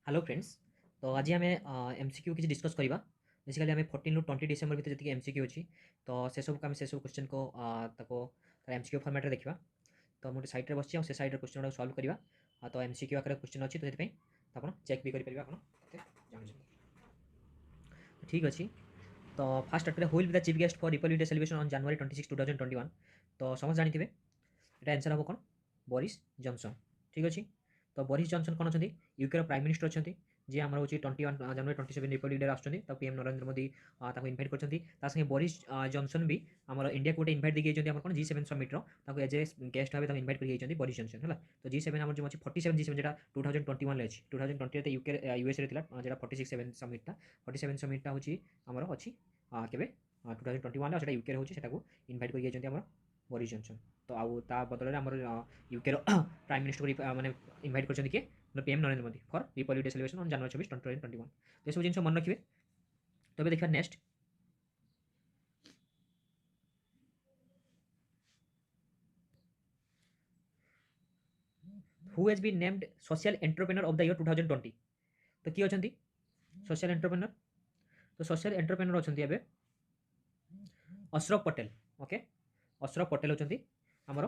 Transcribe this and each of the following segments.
Hello friends. तो आज आम एमसीक्यू किसी डिस्कस करवा। बेसिकली आम 14 ରୁ 20 डिसेम्बर भितर जी एमसीक्यू अच्छी तो से सब आम से सब क्वेश्चन को एमसीक्यू फॉर्मेट देखा। तो मुझे सैड्रे बस से सैड्रे क्वेश्चन गुड़ा सल्व करवा। तो एमसीक्यू आकार क्वेश्चन अच्छी तो ये आप चेक भी करेंगे आप ठीक अच्छे। तो फास्ट स्टार्ट हुई the chief guest for Republic day celebration on January 26, 2021। तो समस्त जानी थे ये आंसर हम कौन बोरिस जॉनसन ठीक अच्छे। तो बोरिस जॉनसन कौन अच्छा यूके प्राइम मिनिस्टर अच्छा जी आम हूँ 21 January 27 रिपब्लिक डे आसुँच तो पीएम नरेंद्र मोदी इनभाइट कर बोरिस जॉनसन भी आम इंडिया को गोटे इनभाइट देखिए कौन G7 समिट्र एज ए गेस्ट भाव इनभाइट कर बोरिस जॉनसन है। तो G7 आम जो अच्छी 47 G7 जो 2021 अच्छी 2020 यूके यूएसए जो 47 समिट्टा 47 समिट्टा हूँ आमर अच्छी के 2021 से यूके हूँ इनभाइट कर बोरिस जॉनसन। तो आउ ता बदल में आम यूके प्राइम मिनिस्टर को मैंने इनभाइट कर किए PM Narendra Modi for Republic day celebration on January 26, 2021। तो ये सब जिन मन रखिए। तो ये देखा next who has been named social entrepreneur of the year 2020। तो किए अच्छा सोशल एंटरप्रेन्योर। तो सोशल एंटरप्रेन्योर अच्छा अशरफ पटेल। ओके अशरफ पटेल अच्छा आमर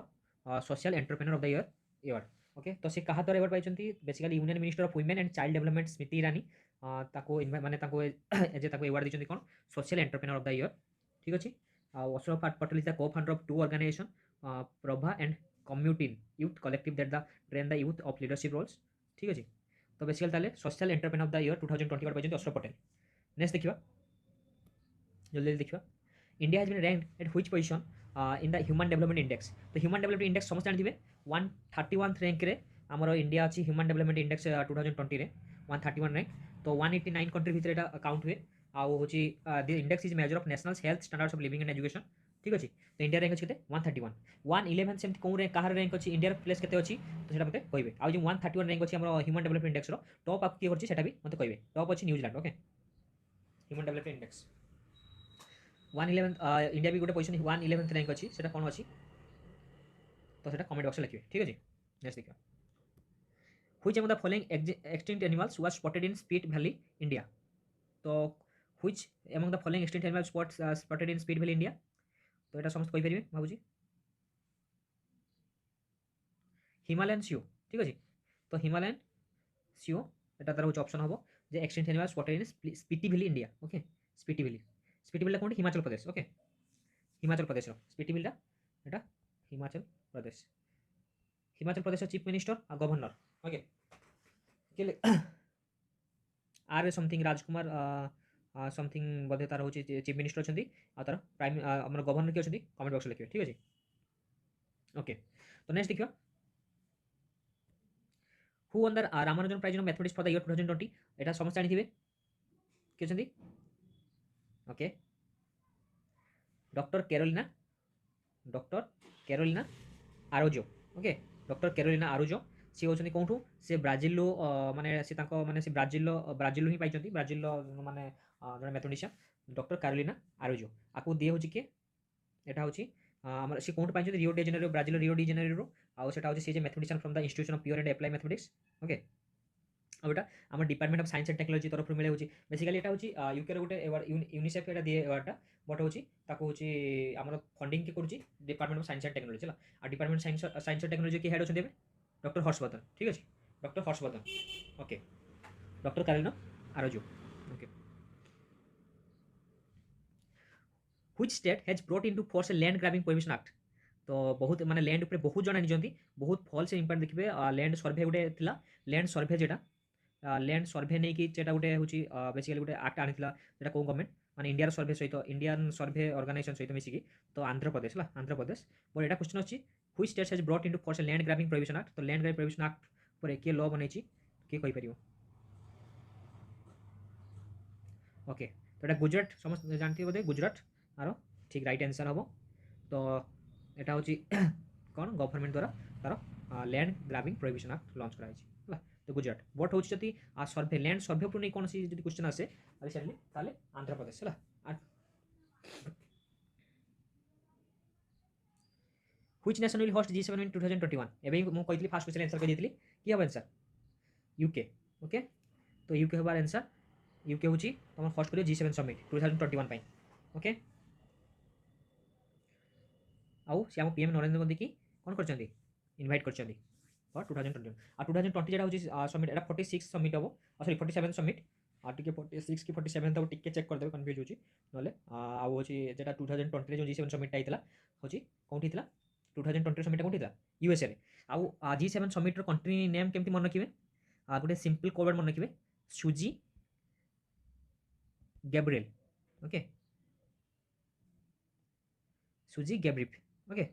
social entrepreneur of the year award. Okay तो सी क्या द्वारा अवार्ड पाई basically union minister of women and child development Smriti Irani माने अवार्ड दी कौन social entrepreneur of the year ठीक अच्छे। अशरफ पटेल इज द को founder of two organization Prabha and Commutiny youth collective that the train the youth of leadership roles ठीक अच्छे। तो basically ताले social entrepreneur of the year 2020 पाई अशरफ पटेल। नेक्स्ट देखिए जल्दी देखिए India has been ranked at which position in the human development index. तो human development index समस्त जानते 131 रैंक रे आमर इंडिया अच्छी ह्यूमन डेवलपमेंट इंडेक्स 2020 रे 131 रैंक। तो 189 कंट्री भितर एटा काउंट हुए आउ हूँ the index is measure of national health standards of living and education ठीक अच्छे। तो इंडिया रैंक अच्छे 131 111 से कौन रैंक कहार रैंक अच्छी इंडिया प्लेस के अच्छी तो सेटा मते कहिबे। आ जो 131 रैंक अच्छी हमर ह्यूमन डेवलपमेंट इंडेक्स रो टॉप आप किए करछि सेटा भी मते कहिबे। टॉप अच्छी New Zealand okay human development index 111 India भी गोटे पोजिशन 111 रैंक अच्छी सेटा कौन अच्छी तो सेटा कमेंट बॉक्स लिखिए ठीक अच्छे। नेक्स्ट देखिए which among the following extinct animals was spotted in Spiti Valley India. तो which among the following extinct animals spotted in Spiti Valley India. तो यहाँ समस्त कहीपर भावुँ हिमालयन सीओ ठीक अच्छे। तो हिमालयन सीओ এটা তার হচ্ছে অপশন হবো যে extinct animal spotted in Spiti Valley India. Okay Spiti Valley Spiti ভ্যালিটা কোনটি হিমাচল প্রদেশ। ওকে হিমাচল প্রদেশর স্পিটি ভ্যালিটা এটা হিমাচল প্রদেশ। হিমাচল প্রদেশের চিফ মিনিস্টর আর governor okay R something Rajkumar something बोधे तार हूँ चीफ मिनिस्टर अच्छा आ तार प्राइम आम गवर्नर किए अच्छे कमेंट बॉक्स लिखे ठीक अच्छे। ओके तो नेक्स्ट देखिए who won the Ramanujan prize mathematics for the year 2020। यहाँ समस्त जानी किए अच्छे okay doctor Carolina Araujo. Okay doctor Carolina Araujo सी होती कौटू से ब्राजिल माने से ब्राजिल ही पाई ब्राजिल माने जो मैथमेटिशियन डॉक्टर कैरोलिना आरोजो आपको दिए हूँ किए यहाँ हूँ आम सी कौन पाई Rio de Janeiro Brazil Rio de Janeiro आउ से सी mathematician from the institution of pure and apply mathematics. Okay आउटा आम department of science and technology तरफ मिले हूँ बेसिकली यहाँ हूँ यूके गोटे यूनिसेफ यहाँ दिए अवार्डटा बट हूँ आम फंडिंग किए करुँच department of science and technology है। आ डिपार्टमेंट साइंस एंड टेक्नोलॉजी की हेड अच्छे डॉक्टर हर्षवर्धन ठीक अच्छे doctor Harshvardhan. Okay doctor Carolina Araujo. Okay which state has brought into force land grabbing prohibition act. तो बहुत माने लैंड ऊपर बहुत जन निजंती बहुत फॉल्स इंपैक्ट देखिए लैंड सर्वे गोटे थिला लैंड सर्वे जेटा लैंड सर्वे नहीं कि जेटा गोटे हूँ बेसिकली गोटे आक्ट आनी जेटा कौ गवर्नमेंट माने इंडिया सर्वे सहित इंडियन सर्वे ऑर्गेनाइजेशन सहित मिसिकी तो आंध्र प्रदेश है आंध्र प्रदेश बट यहाँ क्वेश्चन अच्छी which states has brought into force land grabbing prohibition act. तो लैंड ग्रैबिंग प्रोहिबिशन एक्ट पर किए लॉ बनई किए कहीपर। ओके तो यहाँ गुजरात समस्त जानते बोधे गुजरात आर ठीक राइट आंसर हम। तो यहाँ हूँ कौन गवर्नमेंट द्वारा तार land grabbing prohibition act launch कराई तो गुजरात बट हूँ जब सर्वे लैंड सर्वे उपरू नहीं कौन सी क्वेश्चन आसे रिसेंटली ताले आंध्र प्रदेश है। Which nation will host G7 इन 2021 एवं मुझे कही फास्ट क्वेश्चन आंसर कर किए हम आंसर यूके। ओके तो यूके हबार आंसर यूके हूँ तुम होस्ट कर G7 समिट 2021 ओके आउ सी आम पीएम नरेंद्र मोदी की कौन कर इनभाइट कर 2021 आ 2020 जेटा हूँ समिट एटा 46 समिट हम सॉरी 47 समिट आ टिके 46 कि 47 तो टिके चेक करदेवे कन्फ्यूज होची नले आउ होची जेटा 2020 जो G7 समिट आइतला होची कोठी थिला 2020 समिट कोठी थिला यूएसए रे आउ G7 समिट रो कंट्री नेम केमती मन रखिबे गोटे सिंपल कोड मन रखिबे सुजी गैब्रिएल ओके सुजी गैब्रिफ ओके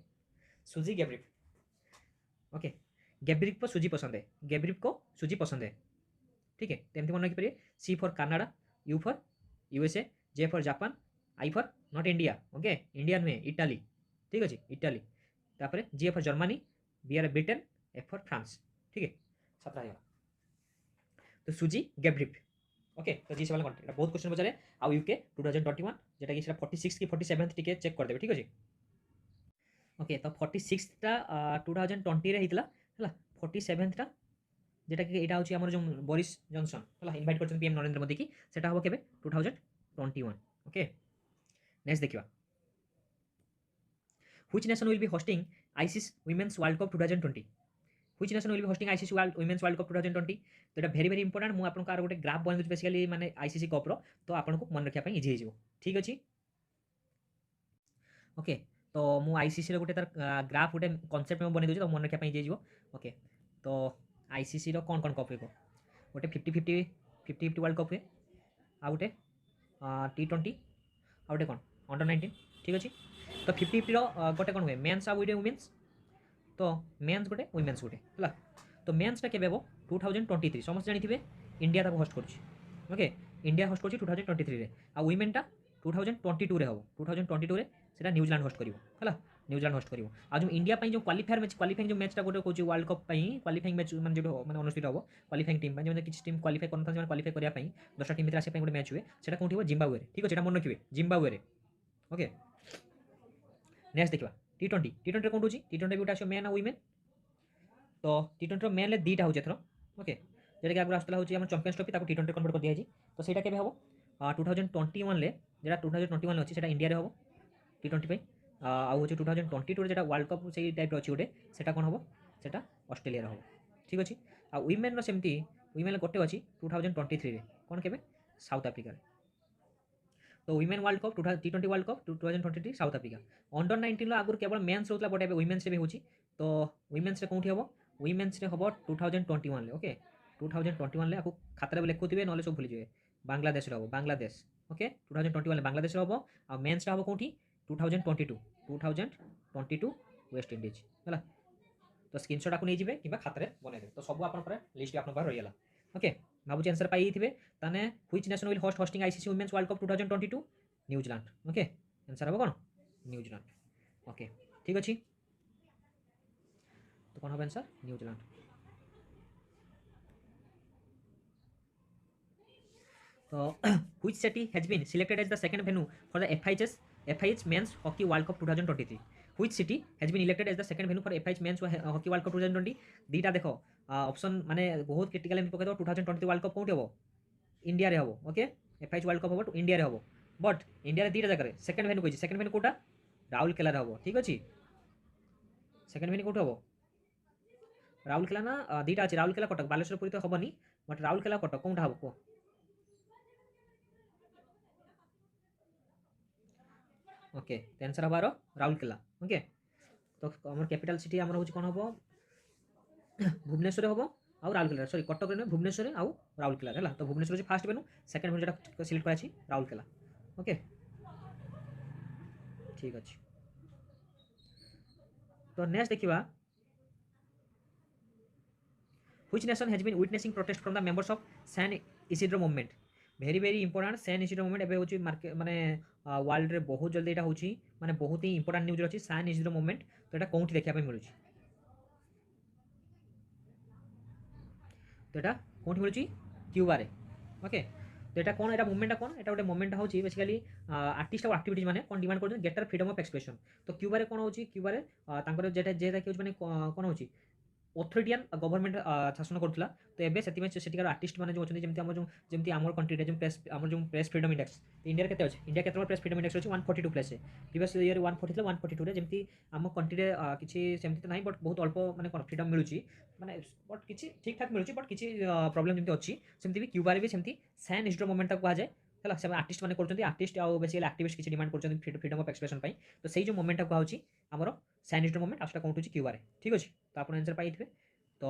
सुजी गैब्रिफ ओके गैब्रिफ को सुजी पसंद है गैब्रिफ को सुजी पसंद है ठीक है तो एमती मन रखिपारे C for Canada U for USA J for Japan I for not India okay India नुहे इटाली ठीक अच्छे इटाली तापर G for Germany B R Britain F for France ठीक है सतरा हो तो सुजी गैब्रिफ ओके तो जी से वाला कंट्री बहुत क्वेश्चन पचारे आउ यूके 2021 जेटा कि 46 कि 47 टिके चेक कर देबे ठीक अच्छे ओके तो 46 टा 2020 रे हितला हला 47 टा जेटा कि एटा होची हमर जो बोरिस जॉनसन हला इनवाइट करछन पीएम नरेंद्र मोदी की सेटा हो केबे 2021 ओके नेक्स्ट देखिबा which nation will be hosting ICC women's world cup 2020 which nation will be hosting ICC women's world cup 2020 तो एटा वेरी इंपोर्टेंट मु आपन कार गोटे ग्राफ बन दउछ बेसिकली माने आईसीसी कप रो तो आपन को मन रखिया पई इजी हो ठीक अछि ओके तो मु आईसीसी रो गोटे तार ग्राफ गोटे कांसेप्ट में बनै दउछ तो मन रखिया पई इजी हो ओके तो आईसीसी रो कौन कप है गोटे 50-50 वर्ल्ड कप है आ गोटे T20 आ गोटे कौन अंडर 19 ठीक अच्छे तो 50-50 रो गोटे कौन हुए मेन्स आ वुमेन्स तो मेन्स गोटे वुमेन्स गोटे है तो मेन्सटा केबे हो 2023 समस्त जानी इंडिया ताको होस्ट कर ओके इंडिया होस्ट कर 2023 रे आ वुमेनटा 2022 रे हो 2022 रे सेटा न्यूजीलैंड होस्ट करिवो हला न्यूजीलैंड होस्ट करिवो आ जो इंडिया पई जो क्वालिफाइंग जो मैचटा गोटे कहूँ वर्ल्ड कप पई क्वालिफाइंग मैच माने जो माने अनुष्ठित हो क्वालिफाइंग टीम जो किसी टीम क्वालिफाई करन था क्वालिफाई करिया पई 10टा टीम भीतर आसे पई गोटे मैच हुए सेटा कोठी हो जिम्बाब्वे रे ठीक अछि एटा मन रखिबे जिम्बाब्वे रे ओके नेक्स्ट देखिबा T20 रे कोन होची T20 गोटे आछो मेन आ वुमेन तो T20 रो मेन ले दीटा होचे एथरो ओके जेटा कि आगु आस्तला होची हमर चैंपियंस ट्रॉफी ताको T20 कन्वर्ट कर दिया जी तो सेटा केबे हबो 2021 ले जेटा 2021 अछि सेटा इंडिया रे हबो T20 पे आउ होची 2022 जेटा वर्ल्ड कप से टाइप रो अछि गोटे सेटा कोन हबो सेटा ऑस्ट्रेलिया रे हबो ठीक अछि आ वुमेन रो सेमती वुमेन गोटे अछि 2023 रे कोन केबे साउथ अफ्रीका रे तो women world cup T20 world cup 2023 south Africa under 19 लो आगुर केवल मेंस होतला बट एबे वुमेन्स रे भी होची तो वुमेन्स रे कोठी हबो वुमेन्स रे हबो 2021 ले ओके 2021 ले आकु खाता रे लिखुथिबे नले सब भूली जेबे बांग्लादेश रे हबो बांग्लादेश ओके 2021 ले बांग्लादेश रे हबो आ मेंस रे हबो कोठी 2022 वेस्ट इंडीज है तो स्क्रीनशॉट आपको नहीं जाए कि खाता रे बने देबे तो सब आपन पर लिस्ट आपन पर रहिला ओके भाबुची आंसर पाई थिबे ताने which nation will hosting ICC women's world cup 2022 New Zealand okay answer हबो कोन न्यूजीलैंड ओके ठीक अछि तो कोन हबो आंसर न्यूजीलैंड तो which city has been selected as the second venue for the FIH men's hockey world cup 2023 which city has been elected as the second venue for FIH men's hockey world cup 2020 दीटा देखो option माने बहुत critical M पके दो 2023 world cup कोठी हबो India रे हबो ओके FIH वर्ल्ड कप हबो इंडिया रे हबो बट इंडिया रे दीटा जगह रे सेकंड वेन्यू कहि सेकंड वेन्यू कोटा राउरकेला रे हबो ठीक अछि सेकंड वेन्यू कोठी हबो राउरकेला ना दीटा अछि राउरकेला कटक बालेश्वर पुरी तो हबनी बट राउरकेला कटक कोनटा हबो को ओके तो आंसर हबारो राउरकेला ओके तो हमर कैपिटल सिटी हमर होची कोन हबो भुवनेश्वर हबो आउ राउरकेला सॉरी कटक रे भुवनेश्वर आउ राउरकेला हैला तो भुवनेश्वर होची फर्स्ट वेन्यू सेकंड वेन्यू जेटा सिलेक्ट कराची राउरकेला ओके ठीक अछि तो नेक्स्ट देखिबा which nation has been witnessing protest from the members of San Isidro movement very important San Isidro movement एबे होची मार्केट माने वर्ल्ड रे बहुत जल्दी एटा होची माने बहुत ही इंपोर्टेंट न्यूज अछि सैन इसिड्रो मूवमेंट तो एटा कोठी देखिया पे मिलुची तो एटा कोठी मिलुची क्यूबा रे ओके तो एटा कोन एटा मूवमेंट कोन एटा गोटे मूवमेंट होची बेसिकली आर्टिस्ट और एक्टिविटीज माने कोन डिमांड करछन ग्रेटर फ्रीडम ऑफ एक्सप्रेशन तो क्यूबा रे कोन होची क्यूबा रे तांकर जेटा जेटा कि होची माने कोन होची ଅଥୋରିଟିଆନ୍ ଗଭର୍ଣ୍ଣମେଣ୍ଟ ଶାସନ କରୁଥିଲା। ତ ଏବେ ସେଥିପାଇଁ ସେଠିକାର ଆର୍ଟିଷ୍ଟ ମାନେ ଯେଉଁ ଅଛନ୍ତି ଯେମିତି ଆମର କଣ୍ଟ୍ରିରେ ଯେଉଁ ପ୍ରେସ୍ ଫ୍ରିଡମ୍ ଇଣ୍ଡେକ୍ସ ଇଣ୍ଡିଆରେ କେତେ ଅଛି? ଇଣ୍ଡିଆ କେତେ ପ୍ରେସ୍ ଫ୍ରିଡମ୍ ଇଣ୍ଡେକ୍ସ ଅଛି 142 ପ୍ଲେସ୍ରେ। ପ୍ରିଭିୟସ୍ ଇୟର 140 ଥିଲା 142ରେ। ଯେମିତି ଆମ କଣ୍ଟ୍ରିରେ କିଛି ସେମିତି ତ ନାହିଁ, ବଟ୍ ବହୁତ ଅଳ୍ପ ମାନେ କ'ଣ ଫ୍ରିଡମ୍ ମିଳୁଛି, ମାନେ ବଟ୍ କିଛି ଠିକ୍ ଠାକ୍ ମିଳୁଛି, ବଟ୍ କିଛି ପ୍ରୋବ୍ଲେମ୍ ଯେମିତି ଅଛି ସେମିତି ବି କ୍ୟୁବାରେ ବି ସେମିତି ସାନ୍ ଇଷ୍ଟ୍ରୋ ମୁଭମେଣ୍ଟ ତାକୁ କୁହାଯାଏ ହେଲା। ସେମାନେ ଆର୍ଟିଷ୍ଟ ମାନେ କରୁଛନ୍ତି, ଆର୍ଟିଷ୍ଟ ଆଉ ବେସିକାଲି ଆକ୍ଟିଭିଷ୍ଟ କିଛି ଡିମାଣ୍ଡ କରୁଛନ୍ତି ଫ୍ରିଡମ୍ ଅଫ୍ ଏକ୍ସପ୍ରେସନ୍ ପାଇଁ। ତ ସେଇ ଯେଉଁ ମୁଭମେଣ୍ଟଟା କୁହାଯାଉଛି ଆମର ସାନ୍ ଇଷ୍ଟ୍ରୋ ମୁଭମେଣ୍ଟ, ଆଉ ସେଟା କେଉଁଠି ହେଉଛି? କ୍ୟୁବାରେ। ଠିକ୍ ଅଛି, ତ ଆପଣ ଆନ୍ସର୍ ପାଇଥିବେ। ତ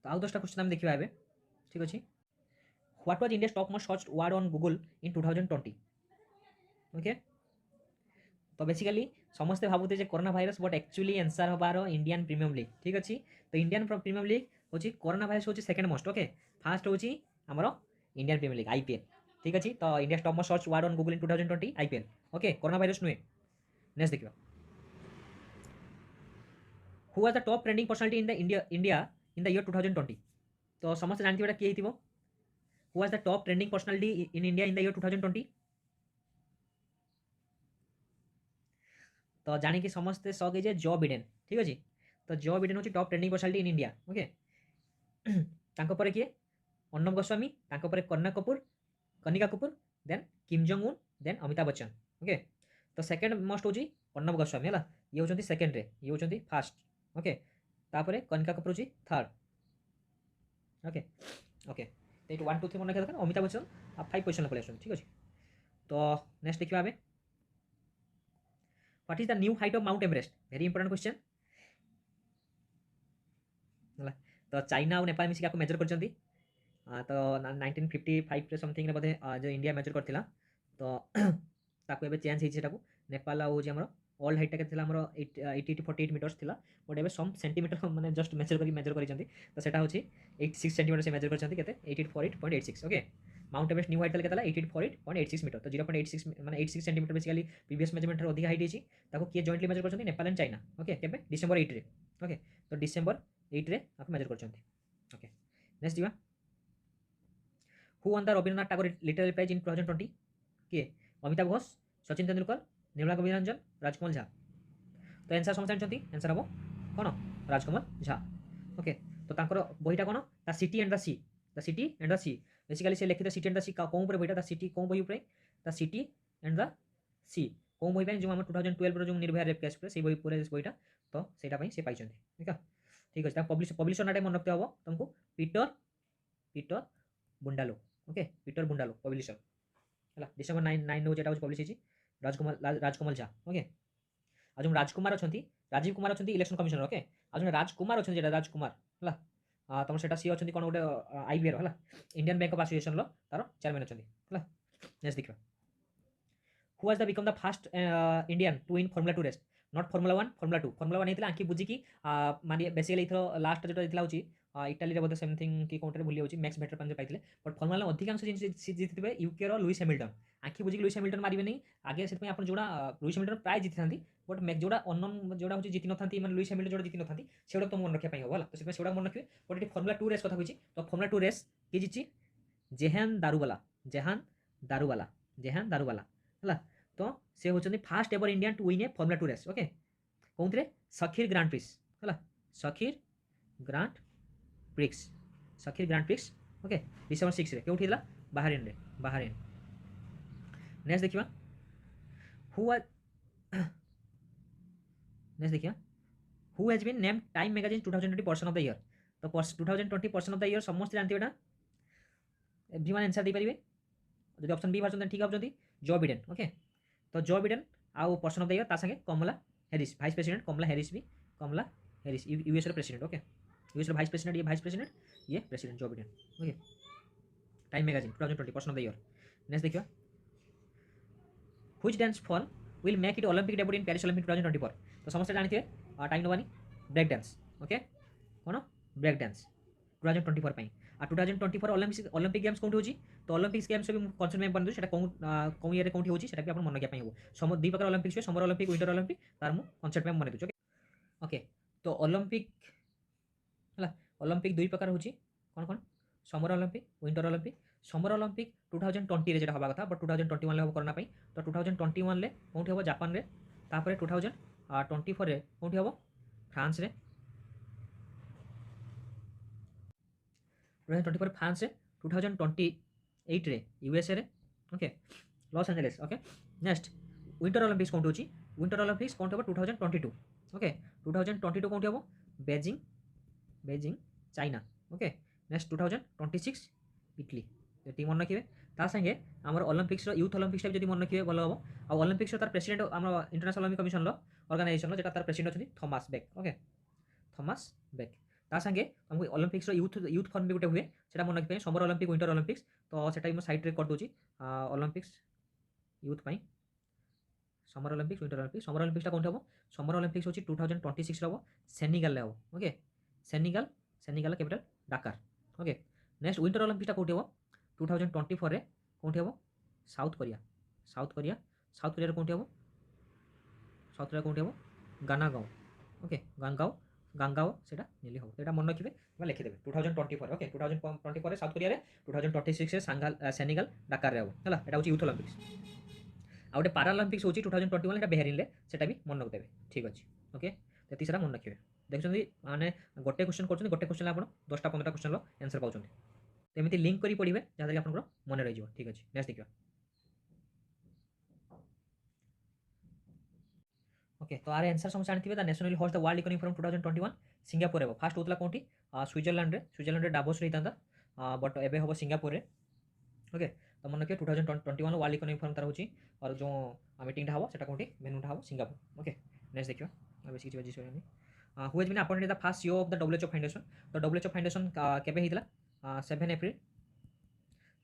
ଆଉ 10ଟା क्वेश्चन ଆମେ ଦେଖିବା ଏବେ। ଠିକ୍ ଅଛି। What was India's top most searched word on Google in 2020? Okay, तो बेसिकली समस्ते भावुते corona virus, but actually answer हबार इंडियन प्रीमियम लीग। ठीक अच्छे, तो इंडियन प्रीमियम लीग हूँ कोरोना भाइरस हूँ सेकेंड मोस्ट। ओके, फास्ट हूँ आमर इंडियन प्रीमियम लीग आईपीएल। ठीक अच्छे, तो India top most search word on Google in 2020 IPL. Okay, corona virus नुहे। नेक्स्ट देखिए, who was the top trending personality in the India in the year 2020? तो समस्त जानते किए थी, who was the top trending personality in India in the year 2020? तो जानिकी समस्ते सक है जो बिडेन। ठीक अच्छे, तो जो बिडेन हूँ top trending personality in India. Okay, तांको किए? अर्णब गोस्वामी, तांको परे Kanika Kapoor, then Kim Jong Un, then Amitabh Bachchan. Okay, तो सेकेंड मोस्ट हूँ अर्णब गोस्वामी है, ये हूँ सेकेंड रे, ये हूँ फास्ट। ओके, तापर कनिका कपूर हूँ थर्ड। ओके ओके, तो ये 1 2 3 मन रखा दरकार। अमिताभ बच्चन आप 5 पोजिशन पड़े आस। ठीक अच्छे, तो नेक्स्ट देखिए आम, what is the new height of mount Everest? Very important question है। तो चाइना और नेपाल मिसिक मेजर कर, तो 1955 समथिंग बोधे जो इंडिया मेजर करथिला, तो ताको एबे चेंज होइछि सेटाको। नेपाल हूँ आमर ऑल हाइट के आमर 80 to 48 मीटर्स थिला, बट एबे सम सेंटीमीटर माने जस्ट मेजर करिसेंती। तो सेटा होछि 86 सेंटीमीटर से मेजर करछंती केते 8848.86। Okay, Mount Everest new height तले केतला 8848.86 मीटर। तो 0.86 माने 86 सेंटीमीटर बेसिकली प्रीवियस मेजरमेंट रो अधिक हाइट हिछि। ताको किए जॉइंटली मेजर करछंती? Nepal and China. ओके, केबे? डिसेंबर 8 रे। ओके, तो डिसेंबर 8 रे आप मेजर करछंती। ओके, नेक्स्ट दिवा, who won the Rabindranath Tagore literary prize in 2020? किए? अमिताभ घोष, सचिन तेंदुलकर, निर्मला कविरंजन, राजकमल झा। तो आंसर समझ जानते, आंसर हम कौन? राजकमल झा। ओके, तो तांकर बहीटा कौन? The city and the sea. The city and the sea, basically से लिखित सिटी एंड द सी कौन उपर बहीटा? द सिटी कौन बही उपर? द सिटी एंड द सी कौन बही पाई? जो हम 2012 जो निर्भया रेप केस से बही पूरे बहीटा, तो सेटा से पाई। ठीक है, ठीक अच्छे, पब्लिशर नाटा मन रखते हम तुमको Peter Bundalo. Okay, Peter Bundalo publisher है। डिसेंबर 9 जो पब्लिश राजकमल झा। ओके, आज जो राजकुमार अच्छा, राजीव कुमार अच्छा इलेक्शन कमिशनर। ओके, आज जो राजकुमार अच्छा राजकुमार है, तुम से सी अच्छा कौन गोटे आईबीआर है, इंडियन बैंक ऑफ एसोसिएशन तार चेयरमैन अच्छा है। नेक्स्ट देखिए, who was the become the fast Indian to win formula 2 race? Not formula 1, formula 2। Formula 1 होता आंखी बुझिकी माने बेसिकली इथर लास्ट जो होता इटाली बोधे समथिंग कि कौन भूली जाऊँगी, मैक्स भेटर पाई। बट फॉर्मूला अधिकांश जीति यूके लुइस हैमिल्टन। आंखी बुझिकी लुइस हैमिल्टन मारे नहीं आगे से आप जोड़ा लुइस हैमिल्टन प्राय जीति था, बट मैक्स जोड़ा अननोन जोड़ा हूँ जीति ना लुइस हैमिल्टन जो जीति ना से तो मन रखा हो, तो से मन रखिए। बट ये फॉर्मूला 2 रेस कथा कही, तो फॉर्मूला 2 रेस किए जीति? जेहान दारूवाला है। तो से होचंदी first ever Indian to win a formula 2 race. Okay, कौन थे? सखीर ग्रांड प्रिक्स है, सखीर ग्रांड प्रिक्स। ओके, डिसेंबर 6 रे क्यों थिला? बाहरेन रे, बाहरेन। नेक्स्ट देखिए, who has been named Time magazine 2020 person of the year? तो 2020 पर्सन ऑफ द ईयर समस्त जानते बेटा, एवरीवन आंसर दे पारिबे। जदि ऑप्शन बी बाछन ठीक ऑप्शन जो बिडेन। ओके, तो जो बिडेन आउ पर्सन ऑफ द ईयर ता संगे Kamala Harris, vice president Kamala Harris भी, Kamala Harris US president. Okay, US vice president, ये वाइस प्रेसिडेंट, ये president Joe Biden. Okay, Time magazine 2020 person of the year. Next देखिए, which dance form will make it Olympic debut in Paris Olympic 2024? तो समस्त जानते हैं टाइम नवानी break dance. Okay, कौन? ब्रेक डांस 2024 पाई। आ 2024 ओलंपिक गेम्स कौन होची? तो ओलंपिक्स गेम्स भी कॉन्सेप्ट में बनदु सेटा कौन ईयर कौन होची सेटा भी अपन मन रखिया पई हो। समर दुई प्रकार Olympics summer Olympic, winter Olympic, तार मु कॉन्सेप्ट में मन दउछ। ओके, तो ओलंपिक है, ओलंपिक दुई प्रकार होची कौन? Summer Olympic, winter Olympic. Summer Olympic 2020 रे जेटा हवा कथा, बट 2021 ले हो कोरोना पाई। तो 2021 ले कोठी हो? जापान रे। तापर 2024 रे कोठी हो? फ्रांस रे। 2024 फ्रांस रे, 2028 रे यूएसए रे, okay Los Angeles, okay next winter Olympics कोठी होची, विंटर ओलंपिक्स कोठी हो 2022, ओके 2022 कोठी हो Beijing, Beijing China, okay next 2026 Italy, ये मन रखिए ता संगे आमर ओलंपिक्स यूथ ओलंपिक्स जब मन रखिए भल हम आ ओलंपिक्स तार प्रेसिडेंट आम इंटरनेशनल ओलंपिक कमिशन ऑर्गेनाइजेशन जो तार प्रेसिडेंट अच्छी Thomas Bach, okay Thomas Bach ता संगे आमको ओलंपिक्स यूथ यूथ फॉर्म भी गोटे हुए से मन रखिए समर ओलंपिक विंटर ओलंपिक्स, तो सेटा भी साइट रे कर दूची ओलंपिक्स यूथ पाई summer Olympics winter Olympics, summer Olympics कौन हम समर ओलंपिक्स होची 2026 हम सेनेगल हम, okay Senegal, Senegal capital Dakar, okay next winter Olympics कौटी हम 2024 रे कौटी हम South Korea, South Korea, South Korea कौटी हम साउथ कोरिया कौटी हम गानागांव, ओके गांगांव, गांगांव सेटा नेली हम, एटा मन रखिबे बा लिखिदेबे 2024, ओके 2024 रे साउथ कोरिया रे, 2026 रे सांगाल सेनेगल डाकार रे हम हला, एटा होची यूथ ओलंपिक्स। आ गोटे पारालंपिक्स होची 2021 एटा बेहरीन रे, सेटा भी मन रखिदेबे, ठीक अछि, ओके तो तीसरा मन रखिबे देखछन्ती माने गोटे क्वेश्चन करछन्ती, गोटे क्वेश्चन आपण 10टा 15टा क्वेश्चन रो आंसर पाउछन्ती, तो एमिति लिंक करी पढिबे जहां तक आपनकर मन रहि जिवो, ठीक अछि नेक्स्ट देखिबा। ओके तो आर आंसर समझ जानथिबे the national host the world economic forum 2021 Singapore रे फास्ट होतला कोंठी स्विट्जरलैंड रे डावोस रे इतांदा बट एबे होबो सिंगापुर रे, ओके तो मन रखिए 2021 वर्ल्ड इकोनॉमिक फोरम तार होची और जो मीटिंग ढा हबो सेटा कोंठी वेन्यू ढा हबो सिंगापुर, ओके नेक्स्ट देखिबा आ बेसी किछ बजिस होनी who has been appointed the first CEO of the WHO foundation, तो डब्ल्यूएचओ फाउंडेशन केबे हितला 7 एप्रिल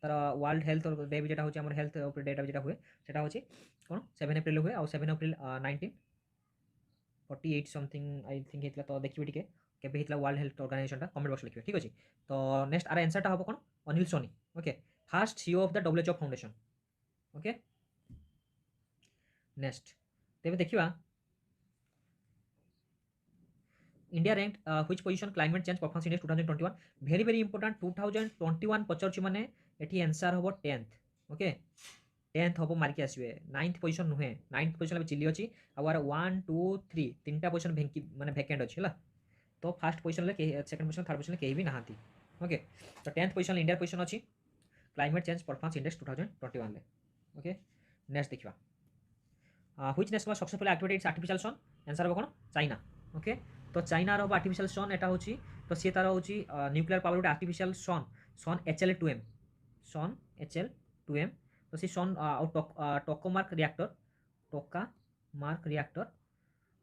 तार वर्ल्ड हेल्थ डे भी जेटा होची हमर हेल्थ डे जेटा हुए सेटा होची कोन 7 एप्रिल हुए और 7 एप्रिल 1948 समथिंग आई थिंक हितला, तो देखिबे टिके केबे हितला वर्ल्ड हेल्थ ऑर्गेनाइजेशन टा कमेंट बॉक्स लिखिबे, ठीक अछि तो नेक्स्ट आर आंसर टा हबो कोन Anil Soni, okay first CEO of the WHO foundation, okay next तेबे देखिबा India rank which position climate change performance index 2021 very very important 2021 पचरछि माने एठी आंसर हबो 10th, ओके 10th हबो मार्क आसीबे 9th पोजीशन नुहे 9th पोजीशन अब चिल्ली अछि आवर 1 2 3 तीनटा पोजीशन भेंकी माने वैकेंट अछि हला, तो फर्स्ट पोजीशन ले सेकंड पोजीशन थर्ड पोजीशन केही भी नाहांती, ओके तो 10th पोजीशन इंडिया पोजीशन अछि क्लाइमेट चेंज परफॉर्मेंस इंडेक्स 2021 ले, ओके नेक्स्ट देखिबा which national successfully activated its artificial sun answer हबो कोन चाइना, ओके तो चाइना रो आर्टिफिशियल सन एटा होची तो सी तार होची न्यूक्लियर पावर गोटे artificial sun sun HL2M sun HL2M, तो सी सन टोकामार्क रिएक्टर टोकामार्क रिएक्टर,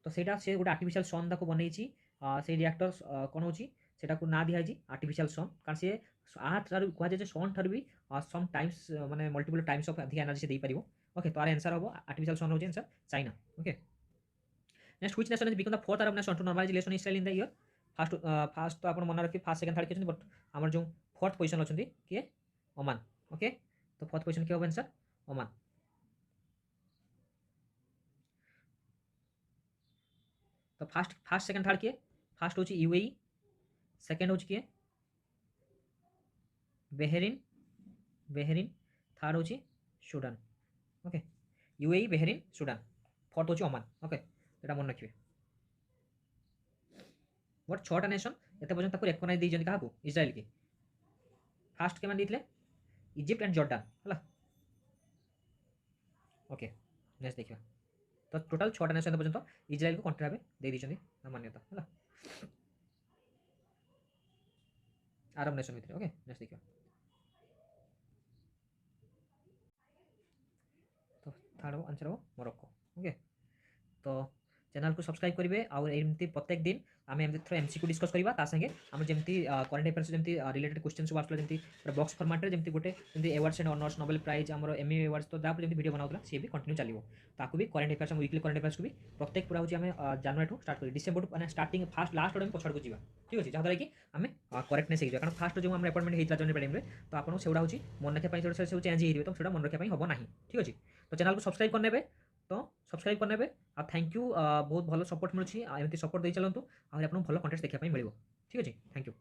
तो सेटा से गोटे आर्टिफिशियल सन ताको बनेइची से रिएक्टर कोन होची सेटा को ना दिया जी आर्टिफिशियल सन कारण से आ थारु कह जे सन थारु भी सम टाइम्स माने मल्टीपल टाइम्स ऑफ अधिक एनर्जी से दे परिबो, ओके तो आर आंसर हबो आर्टिफिशियल सन होची answer China, okay next which nation has become the fourth Arab nation to normalise relation Israel in the year first तो आपण मन रखि फर्स्ट सेकंड थर्ड के बट हमर जो फोर्थ पोजीशन अछंती के ओमान, ओके तो फोर्थ पोजीशन के हो आंसर ओमान, तो फर्स्ट सेकंड थर्ड के फर्स्ट होची यूएई, सेकंड होची के बहरीन बहरीन, थर्ड होची Sudan, okay UAE Bahrain Sudan, fourth होची ओमान, ओके एटा मन रखिबे बट 6टा नेशन एते पर्यंत ताको रेकग्नाइज दै जन काहाकू इजराइल के फर्स्ट के मान दिथले इजिप्ट एंड जॉर्डन हला, ओके नेक्स्ट देखिबा तो टोटल 6टा नेशन पर्यंत इजराइल को कंट्री भाबे दे दै जंदी मान्यता हला अरब नेशन भितर, ओके नेक्स्ट देखिबा तो थर्ड आंसर हो मोरक्को, ओके तो चैनल को सब्सक्राइब करेंगे और एमती प्रत्येक दिन आम एम थोड़ा एमसीक्यू डिस्कस करवा ता संगे आम जमी करेन्ट अफेयर्स जमी रिलेटेड क्वेश्चन सब आसला जमी बॉक्स फॉर्मेट रे जमी गोटे जमी awards and honours Nobel prize आम एमए अवार्ड्स तो जहाँ जमी वीडियो बनाऊला सी भी कंटिन्यू चलो ताकू भी current affairs weekly current affairs को भी प्रत्येक पूरा होची आम जनवरी स्टार्ट कर डिसेंबर मैंने स्टार्टिंग फास्ट लास्ट आड़े पछड़ को जावा, ठीक अच्छे जहाँद्वारा कि आम करेक्टनेस हो कारण फास्ट जो आम अपॉइंटमेंट होता जनवरी टाइम तो आपको सेगुड़ा होची मन रखा सब चेंज हो तो सेटा मन रखा हम ना, ठीक अच्छे तो चैनल को सब्सक्राइब करने तो सब्सक्राइब करने आ थैंक यू बहुत भल सपोर्ट मिलूँ एमती सपोर्ट दे चलतु आपको भल कंटेंट देखा मिले, ठीक अच्छे थैंक यू।